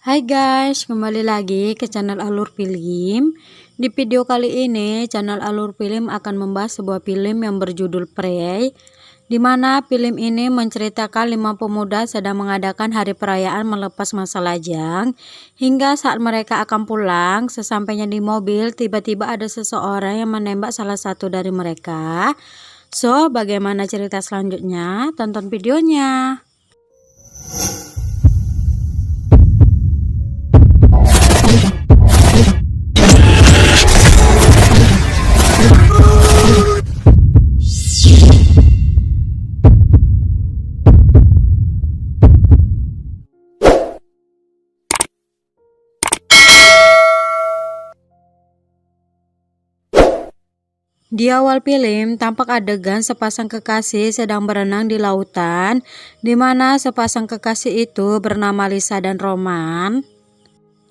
Hai guys, kembali lagi ke channel Alur Film. Di video kali ini, channel Alur Film akan membahas sebuah film yang berjudul Prey, di mana film ini menceritakan 5 pemuda sedang mengadakan hari perayaan melepas masa lajang. Hingga saat mereka akan pulang, sesampainya di mobil, tiba-tiba ada seseorang yang menembak salah satu dari mereka. So, bagaimana cerita selanjutnya? Tonton videonya. Di awal film, tampak adegan sepasang kekasih sedang berenang di lautan, di mana sepasang kekasih itu bernama Lisa dan Roman.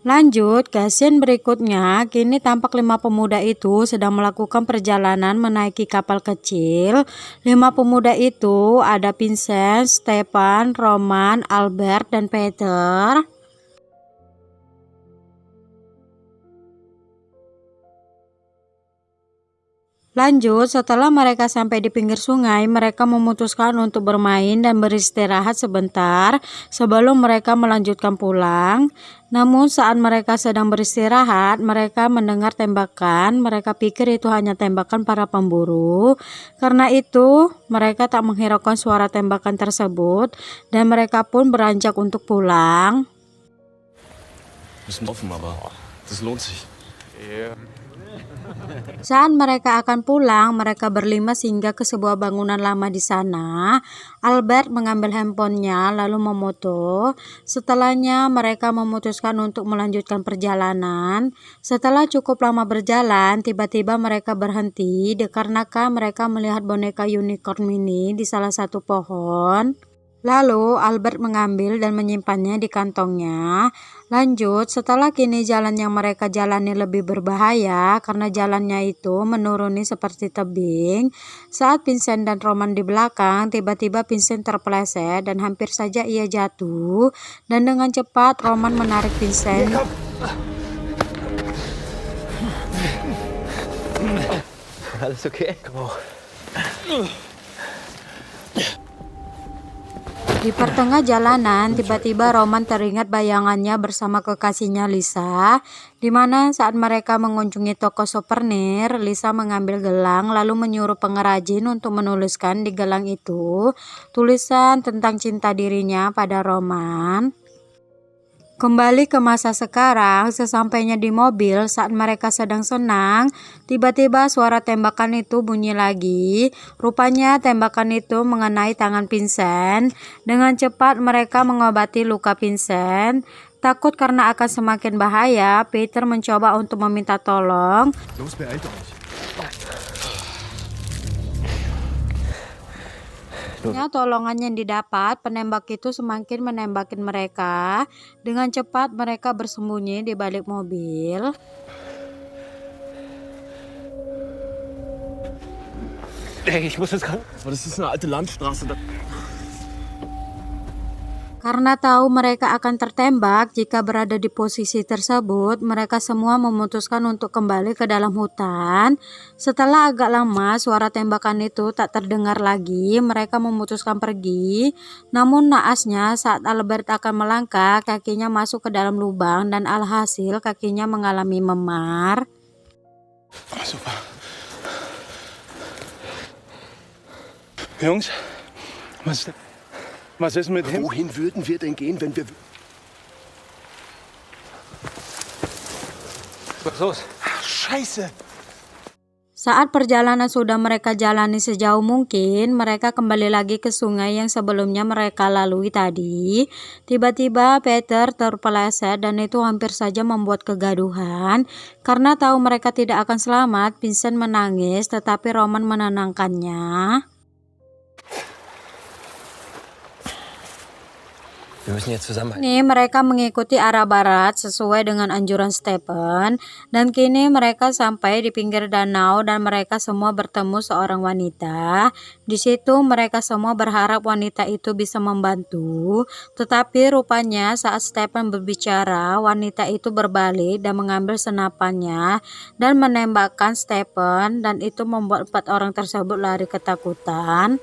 Lanjut ke scene berikutnya, kini tampak 5 pemuda itu sedang melakukan perjalanan menaiki kapal kecil. 5 pemuda itu ada Vincent, Stefan, Roman, Albert, dan Peter. Lanjut, setelah mereka sampai di pinggir sungai, mereka memutuskan untuk bermain dan beristirahat sebentar sebelum mereka melanjutkan pulang. Namun saat mereka sedang beristirahat, mereka mendengar tembakan. Mereka pikir itu hanya tembakan para pemburu. Karena itu, mereka tak menghiraukan suara tembakan tersebut dan mereka pun beranjak untuk pulang. Saat mereka akan pulang, mereka berlima singgah ke sebuah bangunan lama di sana. Albert mengambil handphonenya lalu memoto. Setelahnya mereka memutuskan untuk melanjutkan perjalanan. Setelah cukup lama berjalan, tiba-tiba mereka berhenti dikarenakan mereka melihat boneka unicorn mini di salah satu pohon. Lalu Albert mengambil dan menyimpannya di kantongnya. Lanjut, setelah kini jalan yang mereka jalani lebih berbahaya karena jalannya itu menuruni seperti tebing. Saat Vincent dan Roman di belakang, tiba-tiba Vincent terpeleset dan hampir saja ia jatuh. Dan dengan cepat Roman menarik Vincent. Alles okay? Di pertengah jalanan, tiba-tiba Roman teringat bayangannya bersama kekasihnya Lisa, di mana saat mereka mengunjungi toko souvenir, Lisa mengambil gelang lalu menyuruh pengrajin untuk menuliskan di gelang itu tulisan tentang cinta dirinya pada Roman. Kembali ke masa sekarang, sesampainya di mobil saat mereka sedang senang, tiba-tiba suara tembakan itu bunyi lagi. Rupanya tembakan itu mengenai tangan Vincent. Dengan cepat mereka mengobati luka Vincent. Takut karena akan semakin bahaya, Peter mencoba untuk meminta tolong. Tolongan yang didapat, penembak itu semakin menembakin mereka. Dengan cepat mereka bersembunyi di balik mobil. Ey, ich muss jetzt ran. Das ist eine alte Landstraße. Karena tahu mereka akan tertembak jika berada di posisi tersebut, mereka semua memutuskan untuk kembali ke dalam hutan. Setelah agak lama, suara tembakan itu tak terdengar lagi. Mereka memutuskan pergi. Namun naasnya, saat Albert akan melangkah, kakinya masuk ke dalam lubang dan alhasil kakinya mengalami memar. Super. Jungs, was ist mit ihm? Wohin würden wir denn gehen, wenn wir... Was los? Scheiße! Saat perjalanan sudah mereka jalani sejauh mungkin, mereka kembali lagi ke sungai yang sebelumnya mereka lalui tadi. Tiba-tiba Peter terpeleset dan itu hampir saja membuat kegaduhan. Karena tahu mereka tidak akan selamat, Vincent menangis tetapi Roman menenangkannya. Wir müssen jetzt zusammenhalten. Kini mereka mengikuti arah barat sesuai dengan anjuran Stephen, dan kini mereka sampai di pinggir danau dan mereka semua bertemu seorang wanita. Di situ mereka semua berharap wanita itu bisa membantu, tetapi rupanya saat Stephen berbicara, wanita itu berbalik dan mengambil senapannya dan menembakkan Stephen, dan itu membuat 4 orang tersebut lari ketakutan.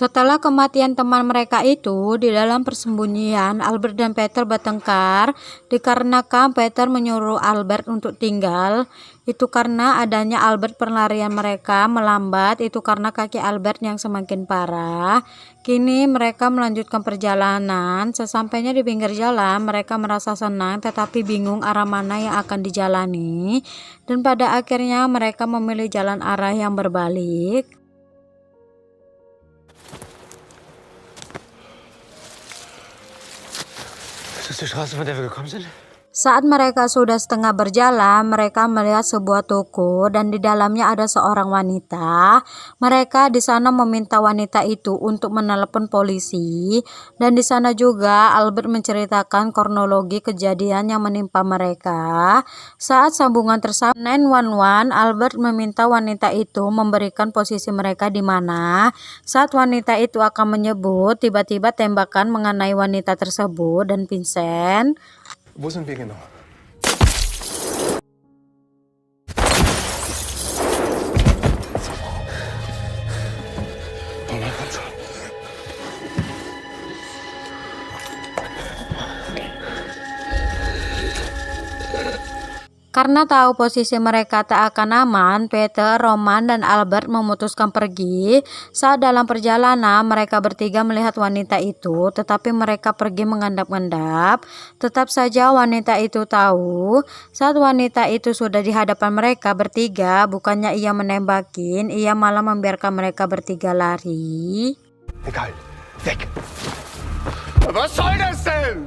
Setelah kematian teman mereka itu, di dalam persembunyian Albert dan Peter bertengkar dikarenakan Peter menyuruh Albert untuk tinggal. Itu karena adanya Albert pelarian mereka melambat, itu karena kaki Albert yang semakin parah. Kini mereka melanjutkan perjalanan. Sesampainya di pinggir jalan, mereka merasa senang tetapi bingung arah mana yang akan dijalani. Dan pada akhirnya mereka memilih jalan arah yang berbalik. Ist das die Straße, von der wir gekommen sind? Saat mereka sudah setengah berjalan, mereka melihat sebuah toko dan di dalamnya ada seorang wanita. Mereka di sana meminta wanita itu untuk menelepon polisi, dan di sana juga Albert menceritakan kronologi kejadian yang menimpa mereka. Saat sambungan tersambung 911, Albert meminta wanita itu memberikan posisi mereka di mana. Saat wanita itu akan menyebut, tiba-tiba tembakan mengenai wanita tersebut dan Vincent. Wo sind wir genau? Oh mein Gott. Karena tahu posisi mereka tak akan aman, Peter, Roman, dan Albert memutuskan pergi. Saat dalam perjalanan, mereka bertiga melihat wanita itu, tetapi mereka pergi mengendap-endap. Tetap saja wanita itu tahu. Saat wanita itu sudah di hadapan mereka bertiga, bukannya ia menembakin, ia malah membiarkan mereka bertiga lari. Egal. Weg. Was soll das denn?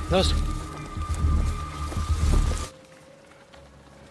Los.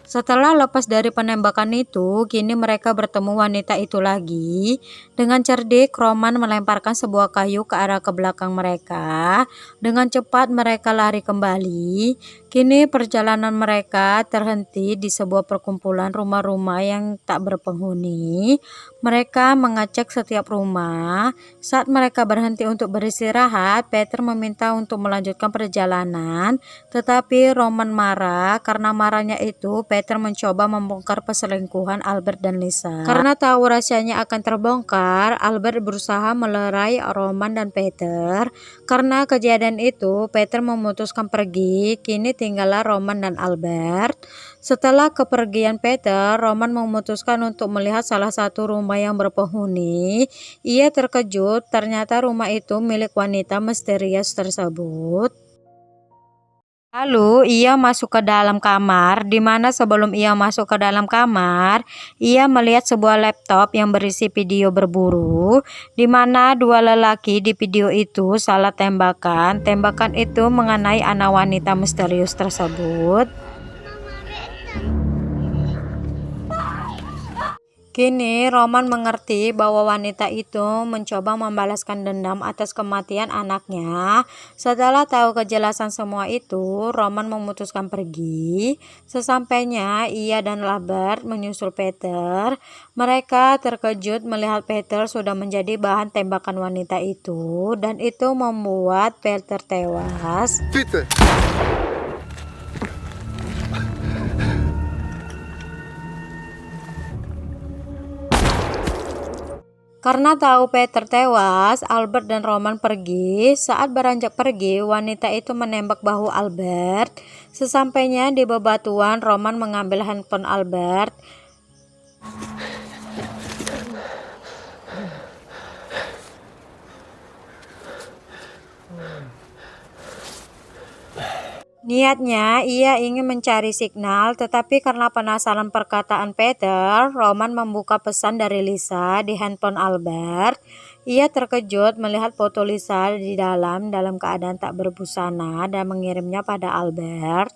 Setelah lepas dari penembakan itu, kini mereka bertemu wanita itu lagi. Dengan cerdik, Roman melemparkan sebuah kayu ke arah ke belakang mereka. Dengan cepat mereka lari kembali. Kini perjalanan mereka terhenti di sebuah perkumpulan rumah-rumah yang tak berpenghuni. Mereka mengecek setiap rumah. Saat mereka berhenti untuk beristirahat, Peter meminta untuk melanjutkan perjalanan. Tetapi Roman marah. Karena marahnya itu, Peter mencoba membongkar perselingkuhan Albert dan Lisa. Karena tahu rahasianya akan terbongkar, Albert berusaha melerai Roman dan Peter. Karena kejadian itu, Peter memutuskan pergi. Kini tinggallah Roman dan Albert. Setelah kepergian Peter, Roman memutuskan untuk melihat salah satu rumah yang berpenghuni. Ia terkejut, ternyata rumah itu milik wanita misterius tersebut. Lalu ia masuk ke dalam kamar, di mana sebelum ia masuk ke dalam kamar, ia melihat sebuah laptop yang berisi video berburu, di mana 2 lelaki di video itu salah tembakan. Tembakan itu mengenai anak wanita misterius tersebut. Kini Roman mengerti bahwa wanita itu mencoba membalaskan dendam atas kematian anaknya. Setelah tahu kejelasan semua itu, Roman memutuskan pergi. Sesampainya ia dan Albert menyusul Peter. Mereka terkejut melihat Peter sudah menjadi bahan tembakan wanita itu, dan itu membuat Peter tewas. Bitte. Karena tahu Peter tewas, Albert dan Roman pergi. Saat beranjak pergi, wanita itu menembak bahu Albert. Sesampainya di bebatuan, Roman mengambil handphone Albert. Niatnya ia ingin mencari signal, tetapi karena penasaran perkataan Peter, Roman membuka pesan dari Lisa di handphone Albert. Ia terkejut melihat foto Lisa di dalam keadaan tak berbusana dan mengirimnya pada Albert.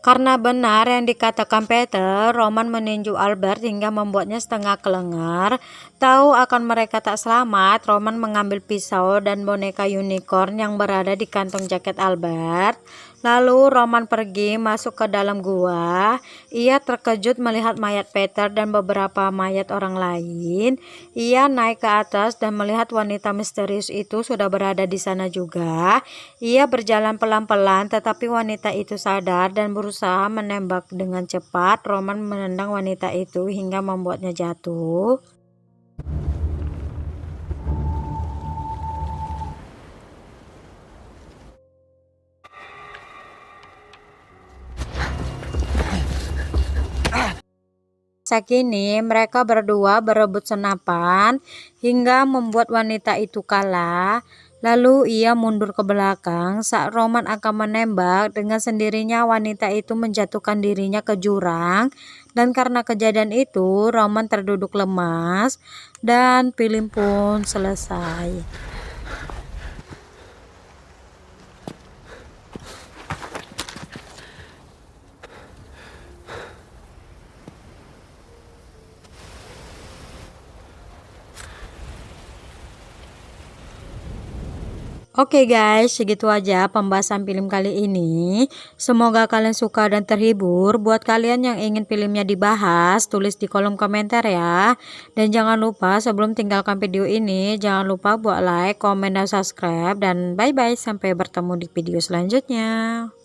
Karena benar yang dikatakan Peter, Roman meninju Albert hingga membuatnya setengah kelengar. Tahu akan mereka tak selamat, Roman mengambil pisau dan boneka unicorn yang berada di kantong jaket Albert. Lalu Roman pergi masuk ke dalam gua. Ia terkejut melihat mayat Peter dan beberapa mayat orang lain. Ia naik ke atas dan melihat wanita misterius itu sudah berada di sana juga. Ia berjalan pelan-pelan, tetapi wanita itu sadar dan berusaha menembak dengan cepat. Roman menendang wanita itu hingga membuatnya jatuh. Kini mereka berdua berebut senapan hingga membuat wanita itu kalah. Lalu ia mundur ke belakang saat Roman akan menembak. Dengan sendirinya wanita itu menjatuhkan dirinya ke jurang. Dan karena kejadian itu Roman terduduk lemas dan film pun selesai. Oke guys, segitu aja pembahasan film kali ini. Semoga kalian suka dan terhibur. Buat kalian yang ingin filmnya dibahas, tulis di kolom komentar ya. Dan jangan lupa sebelum tinggalkan video ini, jangan lupa buat like, komen, dan subscribe. Dan bye-bye, sampai bertemu di video selanjutnya.